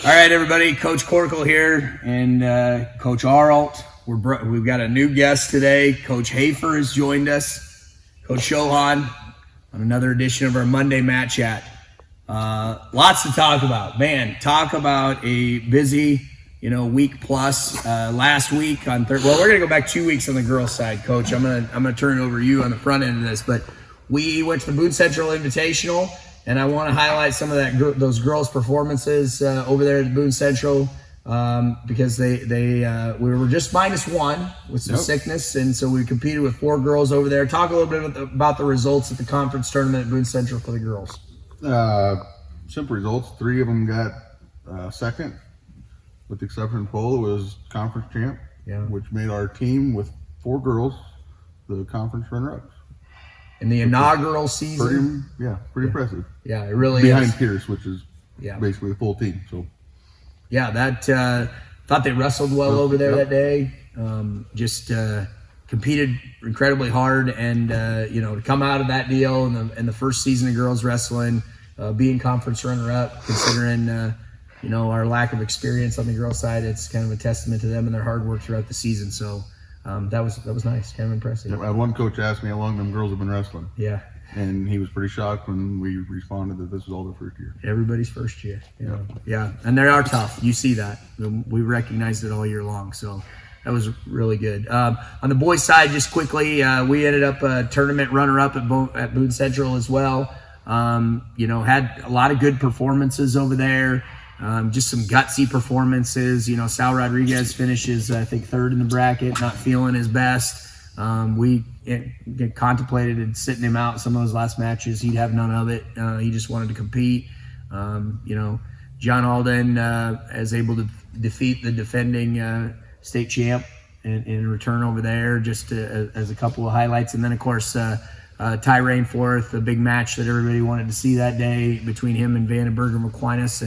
All right, everybody. Coach Corkle here and Coach Arlt. We've got a new guest today. Coach Hafer has joined us. Coach Shohan on another edition of our Monday Mat Chat. Lots to talk about. Man, talk about a busy, week plus. Last week on Thursday. Well, we're gonna go back 2 weeks on the girls' side, Coach. I'm gonna turn it over to you on the front end of this. But we went to the Boone Central Invitational. And I want to highlight some of those girls' performances over there at Boone Central because we were just -1 with some sickness, and so we competed with 4 girls over there. Talk a little bit about the results at the conference tournament at Boone Central for the girls. Simple results. 3 of them got second, with the exception of Pola was conference champ, which made our team with 4 girls the conference runner-ups. In the inaugural season. Pretty impressive. Yeah, it really Behind is. Pierce, which is basically the full team. So thought they wrestled well over there that day. Competed incredibly hard, and to come out of that deal in the first season of girls wrestling, being conference runner-up, considering our lack of experience on the girls' side, it's kind of a testament to them and their hard work throughout the season. So that was nice, kind of impressive. One coach asked me how long them girls have been wrestling. Yeah. And he was pretty shocked when we responded that this was all their first year. Everybody's first year. Yeah. And they are tough. You see that. We recognized it all year long. So that was really good. On the boys' side, just quickly, we ended up a tournament runner-up at Boone Central as well. Had a lot of good performances over there. Just some gutsy performances. Sal Rodriguez finishes, I think, 3rd in the bracket, not feeling his best. We contemplated sitting him out some of those last matches. He'd have none of it. He just wanted to compete. John Alden is able to defeat the defending state champ in return over there, just as a couple of highlights. And then, of course, Ty Rainforth, the big match that everybody wanted to see that day between him and Vandenberger Aquinas.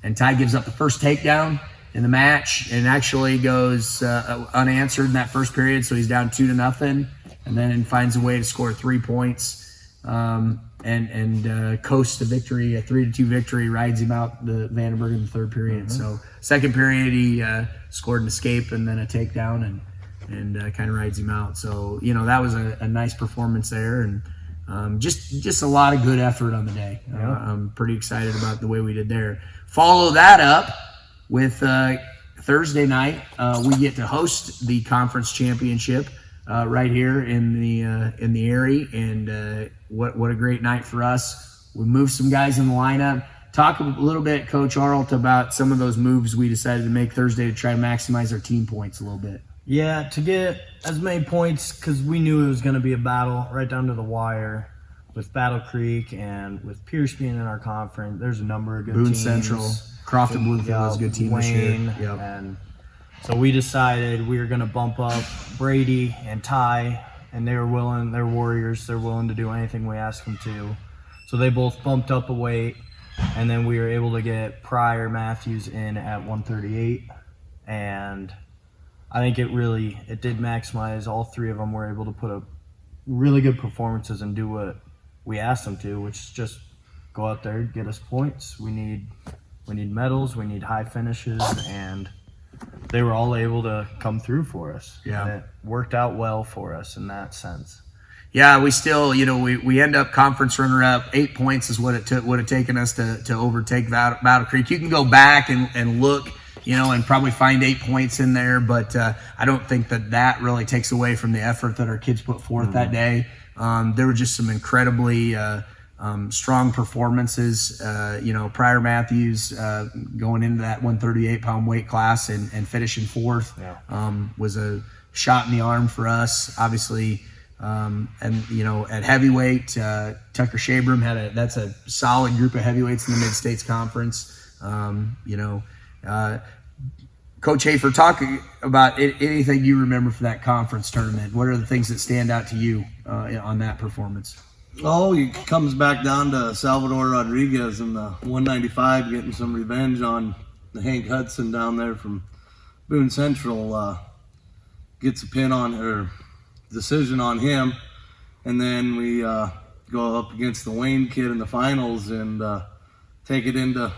And Ty gives up the first takedown in the match and actually goes unanswered in that first period, so he's down 2-0, and then finds a way to score 3 points and coasts to victory, a 3-2 victory, rides him out the Vandenberg in the 3rd period. So second period he scored an escape and then a takedown and kind of rides him out. So that was a nice performance there, and just a lot of good effort on the day. I'm pretty excited about the way we did there. Follow that up with Thursday night. We get to host the conference championship right here in the area, and what a great night for us. We moved some guys in the lineup. Talk a little bit, Coach Arlt, about some of those moves we decided to make Thursday to try to maximize our team points a little bit. Yeah, to get as many points, because we knew it was going to be a battle right down to the wire with Battle Creek and with Pierce being in our conference. There's a number of good teams. Boone Central, Crofton Bloomfield is a good team this year. Yep. And so we decided we were going to bump up Brady and Ty, and they were willing. They're warriors. They're willing to do anything we ask them to. So they both bumped up a weight, and then we were able to get Pryor Matthews in at 138, and I think it did maximize. All 3 of them were able to put up really good performances and do what we asked them to, which is just go out there, get us points. We need medals, we need high finishes, and they were all able to come through for us. Yeah. And it worked out well for us in that sense. Yeah, we still, we end up conference runner-up. 8 points is what it would have taken us to overtake Battle Creek. You can go back and look, and probably find 8 points in there, but I don't think that really takes away from the effort that our kids put forth that day. There were just some incredibly strong performances. Pryor Matthews going into that 138-pound weight class and finishing 4th was a shot in the arm for us, obviously. At heavyweight, Tucker Shabram that's a solid group of heavyweights in the Mid-States Conference. Coach Hafer, talk about anything you remember for that conference tournament. What are the things that stand out to you on that performance? Oh, he comes back down to Salvador Rodriguez in the 195, getting some revenge on the Hank Hudson down there from Boone Central. Gets a pin on her decision on him, and then we go up against the Wayne kid in the finals and take it into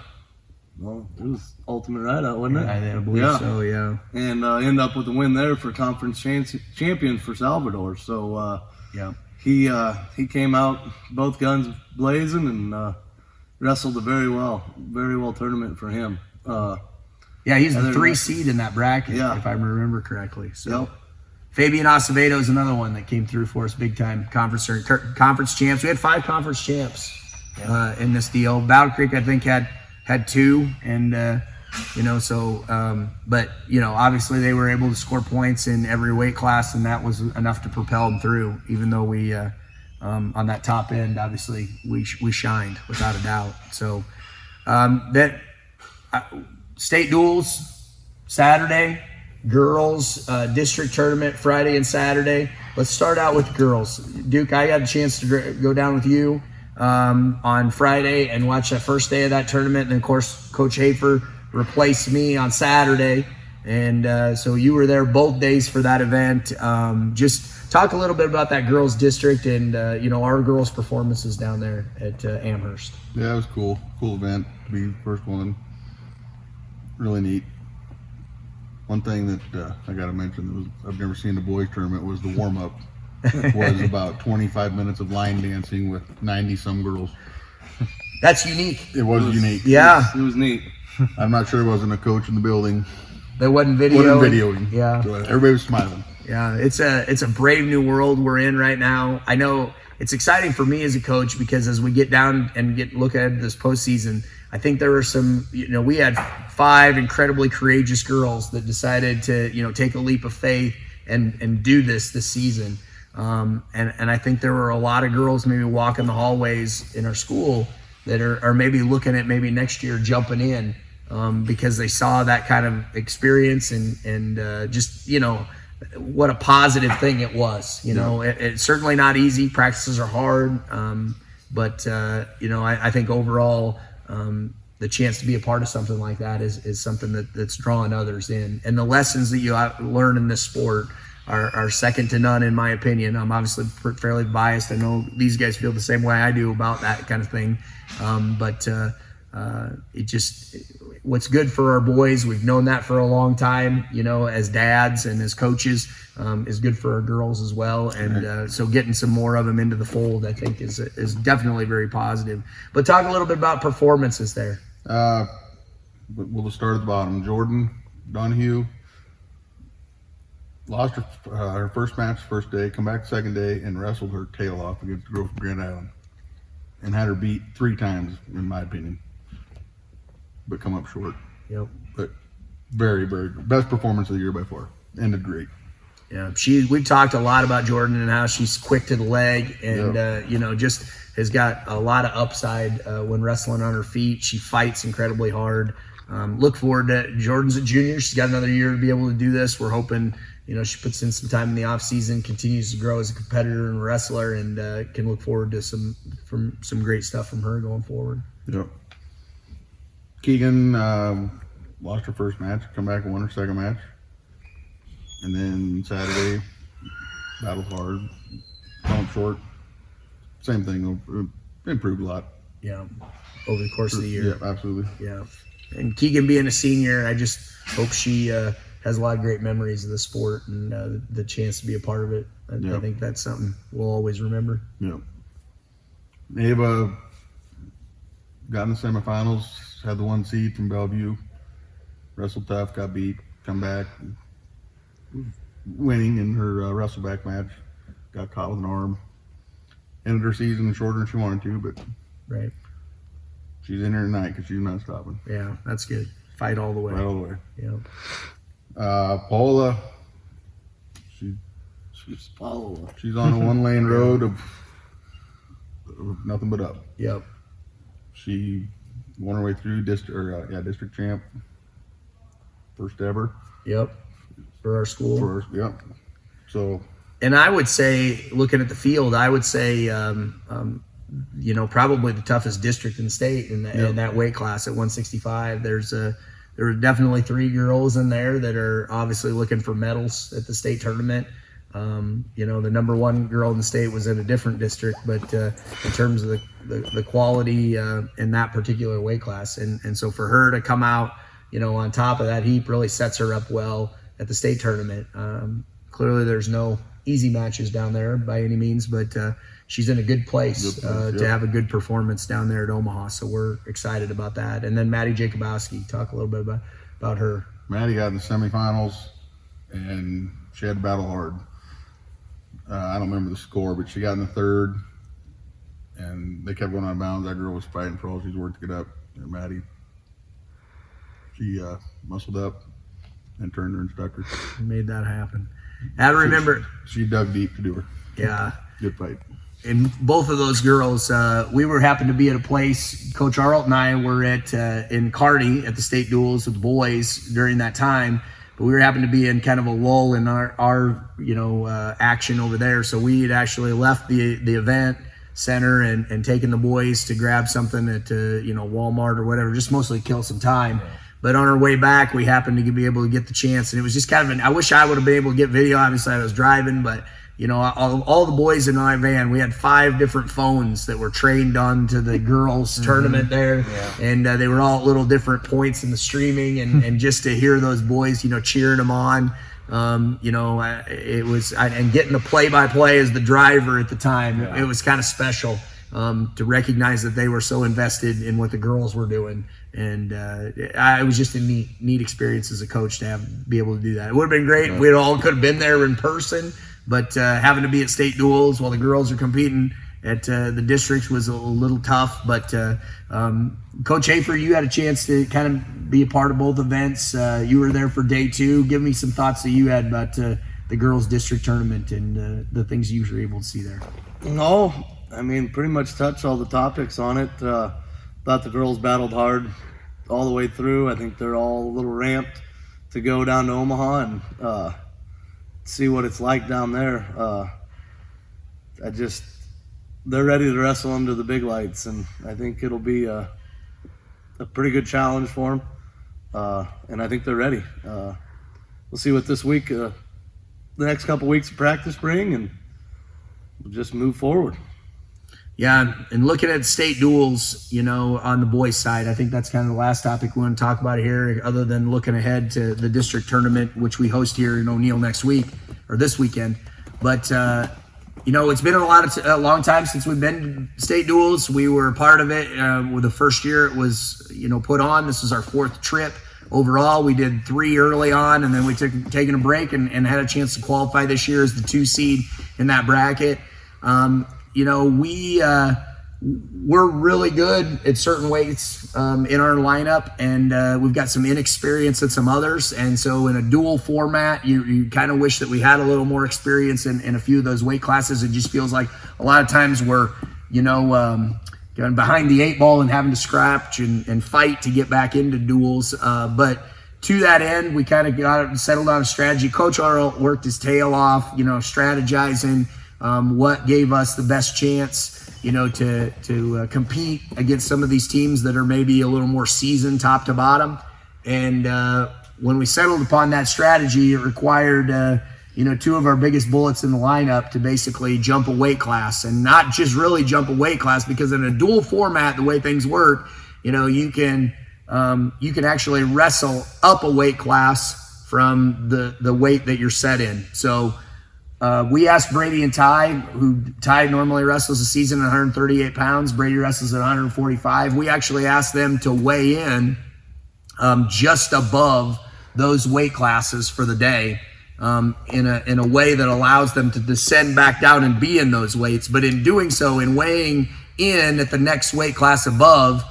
Well, it was ultimate rideout, wasn't it? I believe Yeah. so. Yeah. And end up with a win there for conference champions for Salvador. So Yeah. he came out both guns blazing and wrestled a very well tournament for him. Yeah, he's the Other 3 than- seed in that bracket, Yeah. if I remember correctly. So. Yep. Fabian Acevedo is another one that came through for us big time. Conference champs. We had 5 conference champs in this deal. Battle Creek, I think, had 2, and but obviously they were able to score points in every weight class, and that was enough to propel them through. Even though we on that top end, obviously we shined without a doubt. So state duels Saturday. Girls district tournament Friday and Saturday. Let's start out with girls. Duke, I got a chance to go down with you on Friday and watch that first day of that tournament. And of course, Coach Hafer replaced me on Saturday. And so you were there both days for that event. Just talk a little bit about that girls district and, our girls' performances down there at Amherst. Yeah, it was cool. Cool event to be the first one. Really neat. One thing that I got to mention that I've never seen the boys tournament was the warm up. Was about 25 minutes of line dancing with 90 some girls. That's unique. It was unique. Yeah. It was neat. I'm not sure there wasn't a coach in the building. There wasn't video. Videoing. Yeah. So everybody was smiling. Yeah, it's a brave new world we're in right now. I know it's exciting for me as a coach because as we get down and look at this postseason, I think there were some, we had 5 incredibly courageous girls that decided to, take a leap of faith and do this season. And I think there were a lot of girls maybe walking the hallways in our school that are maybe looking at maybe next year jumping in because they saw that kind of experience and just, what a positive thing it was. It's certainly not easy. Practices are hard. But I think overall, the chance to be a part of something like that is something that's drawing others in. And the lessons that you learn in this sport are second to none, in my opinion. I'm obviously fairly biased. I know these guys feel the same way I do about that kind of thing. But what's good for our boys, we've known that for a long time, as dads and as coaches, is good for our girls as well. And so getting some more of them into the fold, I think, is definitely very positive. But talk a little bit about performances there. We'll just start at the bottom. Jordan Donahue lost her first match first day, come back second day, and wrestled her tail off against the girl from Grand Island. And had her beat 3 times, in my opinion. But come up short. Yep. But very, very good. Best performance of the year by far. Ended great. Yeah, we've talked a lot about Jordan and how she's quick to the leg and, just has got a lot of upside when wrestling on her feet. She fights incredibly hard. Look forward to Jordan's a junior. She's got another year to be able to do this. We're hoping, she puts in some time in the off season, continues to grow as a competitor and wrestler, and can look forward to some great stuff from her going forward. Yep. Keegan lost her first match, come back and won her second match. And then Saturday, battled hard, come up short. Same thing, improved a lot. Yeah, over the course of the year. Yeah, absolutely. Yeah. And Keegan being a senior, I just hope she has a lot of great memories of the sport and the chance to be a part of it. I think that's something we'll always remember. Yeah. Ava got in the semifinals, had the 1 seed from Bellevue, wrestled tough, got beat, come back, winning in her wrestleback match, got caught with an arm. Ended her season shorter than she wanted to, but Right. she's in here tonight because she's not stopping. Yeah, that's good. Fight all the way. Right all the way. Yeah. Paula, She's Paula. she's on a 1-lane road of nothing but up. Yep. She won her way through district champ, first ever Yep. For our school. first. Yep. So And I would say, looking at the field, I would say, probably the toughest district in the state in that weight class at 165. There are definitely 3 girls in there that are obviously looking for medals at the state tournament. You know, the number one girl in the state was in a different district, but in terms of the quality in that particular weight class, and so for her to come out, you know, on top of that heap really sets her up well at the state tournament. Clearly, there's no easy matches down there by any means, but she's in a good place, to have a good performance down there at Omaha. So we're excited about that. And then Maddie Jacobowski, talk a little bit about her. Maddie got in the semifinals, and she had to battle hard. I don't remember the score, but she got in the third, and they kept going out of bounds. That girl was fighting for all she's worth to get up. And Maddie, she muscled up and turned her instructor. Made that happen. I remember she dug deep to do her. Yeah. Good fight. And both of those girls, we happened to be at a place. Coach Arlt and I were at in Kearney at the state duels with boys during that time. But we happened to be in kind of a lull in our action over there. So we had actually left the event center and taken the boys to grab something at Walmart or whatever, just mostly kill some time. Yeah. But on our way back, we happened to be able to get the chance, and it was just kind of I wish I would have been able to get video. Obviously, I was driving, but all the boys in my van, we had 5 different phones that were trained on to the girls' tournament there. Yeah. And they were all at little different points in the streaming, and just to hear those boys, cheering them on, it was, and getting the play-by-play as the driver at the time, it was kind of special to recognize that they were so invested in what the girls were doing. And it was just a neat experience as a coach to be able to do that. It would have been great. We all could have been there in person. But having to be at state duels while the girls are competing at the districts was a little tough. But Coach Hafer, you had a chance to kind of be a part of both events. You were there for day 2. Give me some thoughts that you had about the girls' district tournament and the things you were able to see there. No, I mean, pretty much touched all the topics on it. Thought the girls battled hard all the way through. I think they're all a little ramped to go down to Omaha and see what it's like down there. They're ready to wrestle under the big lights, and I think it'll be a pretty good challenge for them. And I think they're ready. We'll see what this week, the next couple weeks of practice bring, and we'll just move forward. Yeah, and looking at state duels, on the boys' side, I think that's kind of the last topic we want to talk about here, other than looking ahead to the district tournament, which we host here in O'Neill next week, or this weekend. But, it's been a long time since we've been to state duels. We were a part of it with the first year it was, put on. This was our 4th trip overall. We did 3 early on, and then we taken a break and had a chance to qualify this year as the 2 seed in that bracket. We're really good at certain weights in our lineup, and we've got some inexperience at some others. And so in a dual format, you kind of wish that we had a little more experience in a few of those weight classes. It just feels like a lot of times we're, going behind the 8 ball and having to scratch and fight to get back into duels. But to that end, we kind of settled on a strategy. Coach Arlt worked his tail off, strategizing what gave us the best chance, to compete against some of these teams that are maybe a little more seasoned top to bottom. And when we settled upon that strategy, it required, 2 of our biggest bullets in the lineup to basically jump a weight class, and not just really jump a weight class, because in a dual format, the way things work, you can actually wrestle up a weight class from the weight that you're set in. So we asked Brady and Ty, Ty normally wrestles a season at 138 pounds. Brady wrestles at 145. We actually asked them to weigh in just above those weight classes for the day in a way that allows them to descend back down and be in those weights. But in doing so, in weighing in at the next weight class above,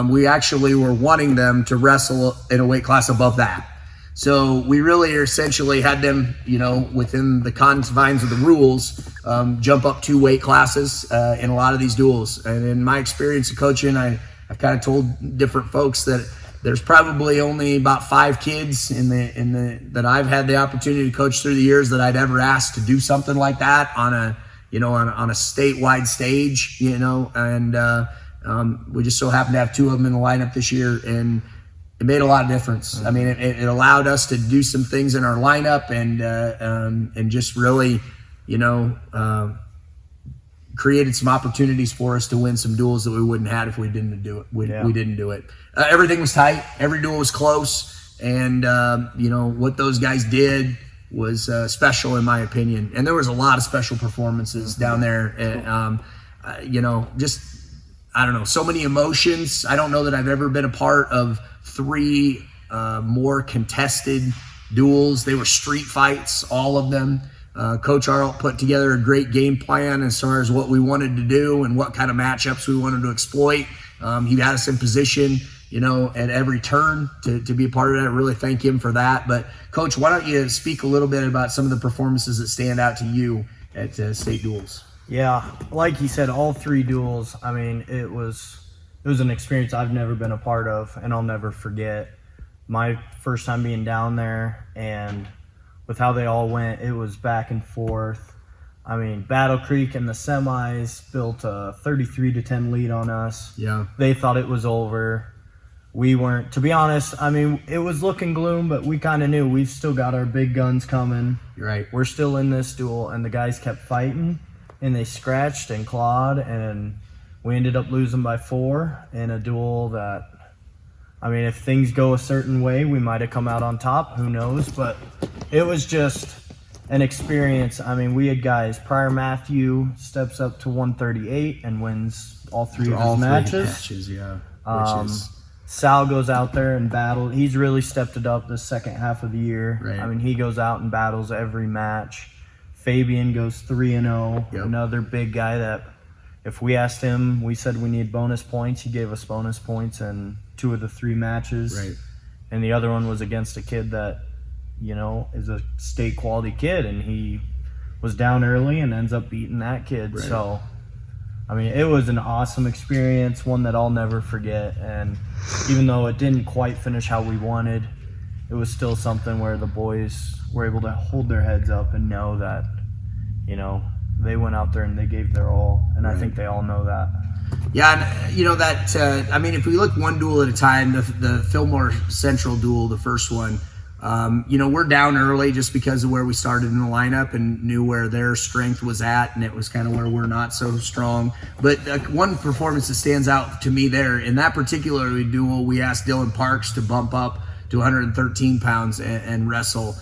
we actually were wanting them to wrestle in a weight class above that. So we really essentially had them, within the confines of the rules, jump up 2 weight classes in a lot of these duels. And in my experience of coaching, I've kind of told different folks that there's probably only about 5 kids that I've had the opportunity to coach through the years that I'd ever asked to do something like that on a statewide stage, and we just so happen to have 2 of them in the lineup this year. And it made a lot of difference. I mean, it allowed us to do some things in our lineup and just really, created some opportunities for us to win some duels that we wouldn't have if we didn't do it. We didn't do it. Everything was tight. Every duel was close, and what those guys did was special in my opinion. And there was a lot of special performances down there. And, I don't know, so many emotions. I don't know that I've ever been a part of 3 more contested duels. They were street fights, all of them. Coach Arlt put together a great game plan as far as what we wanted to do and what kind of matchups we wanted to exploit. He had us in position, at every turn to be a part of that. I really thank him for that. But Coach, why don't you speak a little bit about some of the performances that stand out to you at state duels? Yeah, like you said, all 3 duels, I mean, it was an experience I've never been a part of, and I'll never forget. My first time being down there, and with how they all went, it was back and forth. I mean, Battle Creek in the semis built a 33-10 lead on us. Yeah. They thought it was over. We weren't, to be honest, I mean, it was looking gloom, but we kind of knew we've still got our big guns coming. You're right. We're still in this duel, and the guys kept fighting. And they scratched and clawed, and we ended up losing by 4 in a duel that, I mean, if things go a certain way, we might have come out on top. Who knows? But it was just an experience. I mean, we had guys. Pryor Matthew steps up to 138 and wins all 3 of his matches. Yeah. Sal goes out there and battles. He's really stepped it up the second half of the year. Right. I mean, he goes out and battles every match. Fabian goes 3-0, another big guy that if we asked him, we said we need bonus points. He gave us bonus points in 2 of the 3 matches. Right. And the other one was against a kid that, is a state quality kid, and he was down early and ends up beating that kid. Right. So, I mean, it was an awesome experience, one that I'll never forget. And even though it didn't quite finish how we wanted, it was still something where the boys were able to hold their heads up and know that, they went out there and they gave their all. And I think they all know that. Yeah, and I mean, if we look one duel at a time, the Fillmore Central duel, the first one, we're down early just because of where we started in the lineup and knew where their strength was at, and it was kind of where we're not so strong. But one performance that stands out to me there, in that particular duel, we asked Dylan Parks to bump up to 113 pounds and wrestle,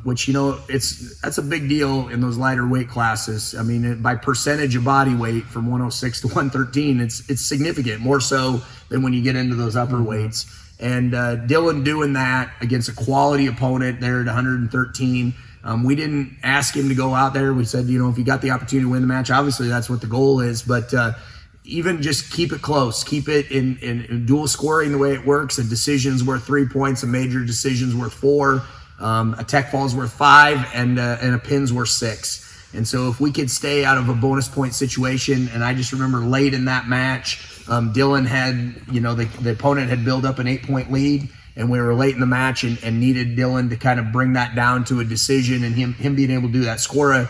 which, that's a big deal in those lighter weight classes. I mean, by percentage of body weight from 106 to 113, it's significant, more so than when you get into those upper weights. And Dylan doing that against a quality opponent there at 113. We didn't ask him to go out there. We said, if you got the opportunity to win the match, obviously that's what the goal is. But even just keep it close, keep it in dual scoring the way it works. A decision's worth 3 points, a major decision's worth 4, a tech fall's worth 5, and a pin's worth 6. And so if we could stay out of a bonus point situation, and I just remember late in that match, Dylan had, the opponent had built up an 8-point lead, and we were late in the match and needed Dylan to kind of bring that down to a decision, and him being able to do that, score a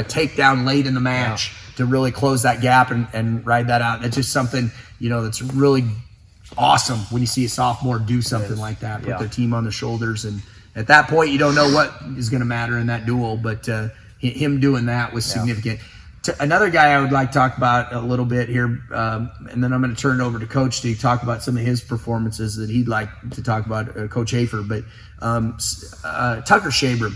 takedown late in the match to really close that gap and ride that out. That's just something, that's really awesome when you see a sophomore do something like that, put their team on their shoulders. And at that point, you don't know what is going to matter in that duel, but him doing that was significant. Another guy I would like to talk about a little bit here, and then I'm going to turn it over to Coach to talk about some of his performances that he'd like to talk about, Coach Hafer. But Tucker Shabram,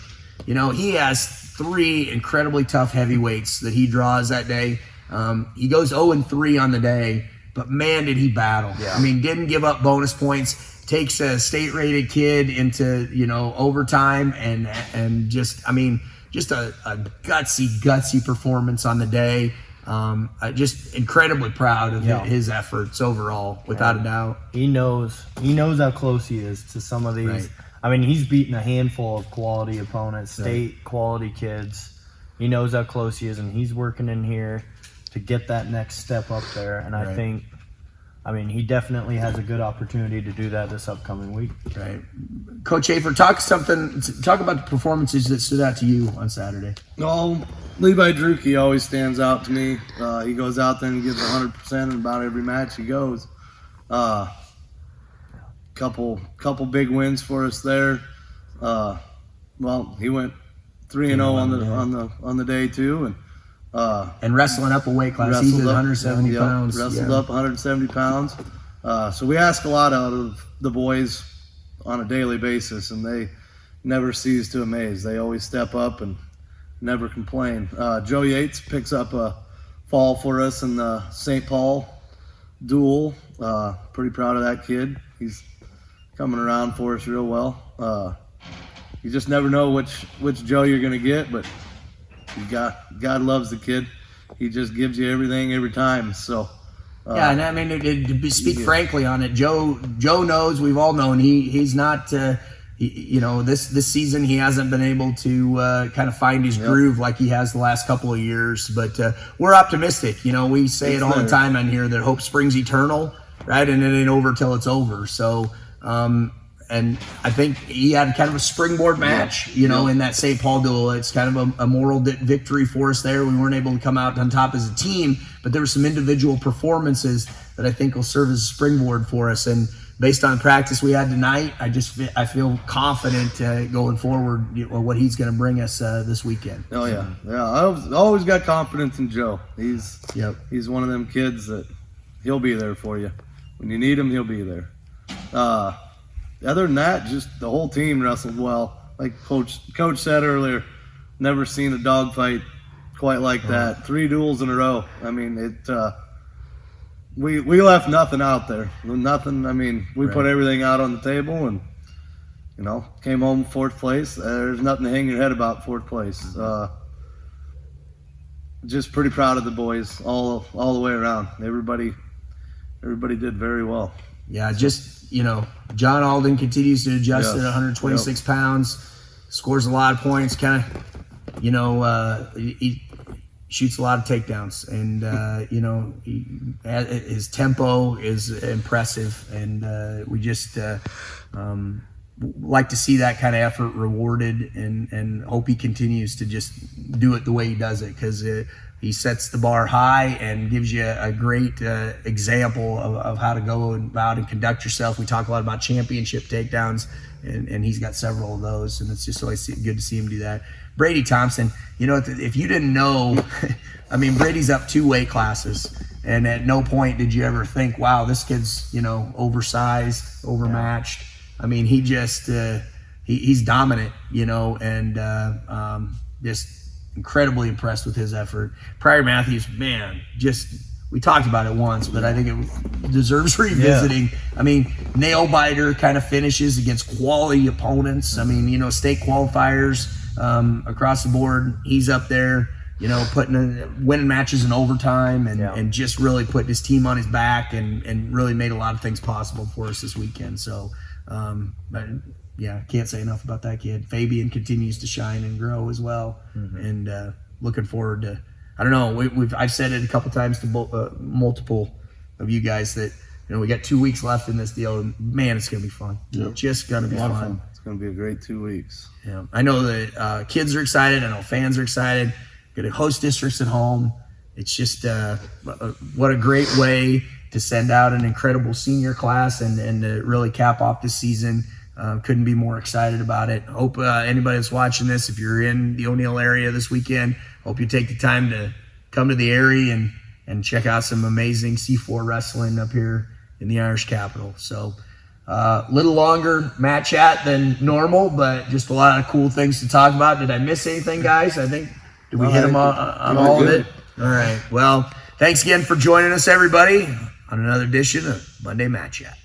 he has 3 incredibly tough heavyweights that he draws that day. He goes 0-3 on the day, but man, did he battle. Yeah. I mean, didn't give up bonus points, takes a state-rated kid into, overtime, and just a gutsy performance on the day. Just incredibly proud of his efforts overall, without a doubt. He knows how close he is to some of these. Right. I mean, he's beaten a handful of quality opponents, state quality kids. He knows how close he is, and he's working in here to get that next step up there. And I think, he definitely has a good opportunity to do that this upcoming week. Right. Coach Hafer, talk about the performances that stood out to you on Saturday. Oh, Levi Drucke always stands out to me. He goes out there and gives 100% in about every match he goes. couple big wins for us there. Well, he went 3-0 on the day too, and wrestling up a weight class. He's at 170 pounds. Wrestled up 170 pounds. So we ask a lot out of the boys on a daily basis, and they never cease to amaze. They always step up and never complain. Joe Yates picks up a fall for us in the St. Paul duel. Pretty proud of that kid. He's coming around for us real well. You just never know which Joe you're going to get, but God loves the kid. He just gives you everything every time. So yeah, and I mean, to speak frankly on it, Joe knows, we've all known he's not. This season he hasn't been able to kind of find his groove like he has the last couple of years. But we're optimistic. We say it all the time on here that hope springs eternal, right? And it ain't over till it's over. So. And I think he had kind of a springboard match, in that St. Paul duel. It's kind of a moral victory for us there. We weren't able to come out on top as a team, but there were some individual performances that I think will serve as a springboard for us. And based on practice we had tonight, I feel confident going forward what he's going to bring us this weekend. Oh yeah, I've always got confidence in Joe. He's one of them kids that he'll be there for you when you need him. He'll be there. Other than that, just the whole team wrestled well. Like Coach said earlier, never seen a dogfight quite like that. 3 duels in a row. I mean, we left nothing out there. Nothing. I mean, we put everything out on the table and, came home 4th place. There's nothing to hang your head about 4th place. Just pretty proud of the boys all the way around. Everybody did very well. Yeah, John Alden continues to adjust at 126 pounds, scores a lot of points, he shoots a lot of takedowns, and, his tempo is impressive, and we just like to see that kind of effort rewarded, and hope he continues to just do it the way he does it, because he sets the bar high and gives you a great example of how to go about and conduct yourself. We talk a lot about championship takedowns, and he's got several of those, and it's just always good to see him do that. Brady Thompson, if you didn't know, I mean, Brady's up 2 weight classes, and at no point did you ever think, wow, this kid's, oversized, overmatched. I mean, he just, he's dominant, and just incredibly impressed with his effort. Pryor Matthews, man, we talked about it once, but I think it deserves revisiting. Yeah. I mean, nail biter kind of finishes against quality opponents. I mean, state qualifiers across the board. He's up there, winning matches in overtime and just really putting his team on his back and really made a lot of things possible for us this weekend. So, can't say enough about that kid. Fabian continues to shine and grow as well, and looking forward to. I don't know. I've said it a couple times to multiple of you guys that we got 2 weeks left in this deal, and man, it's gonna be fun. Yep. Just gonna be fun. It's gonna be a great 2 weeks. Yeah, I know that kids are excited. I know fans are excited. Going to host districts at home. It's just what a great way to send out an incredible senior class and to really cap off the season. Couldn't be more excited about it. Hope anybody that's watching this, if you're in the O'Neill area this weekend, hope you take the time to come to the area and check out some amazing C4 wrestling up here in the Irish capital. So a little longer Matt chat than normal, but just a lot of cool things to talk about. Did I miss anything, guys? I think, did we hit them on all of it? All right. Well, thanks again for joining us, everybody, on another edition of Monday Matt Chat.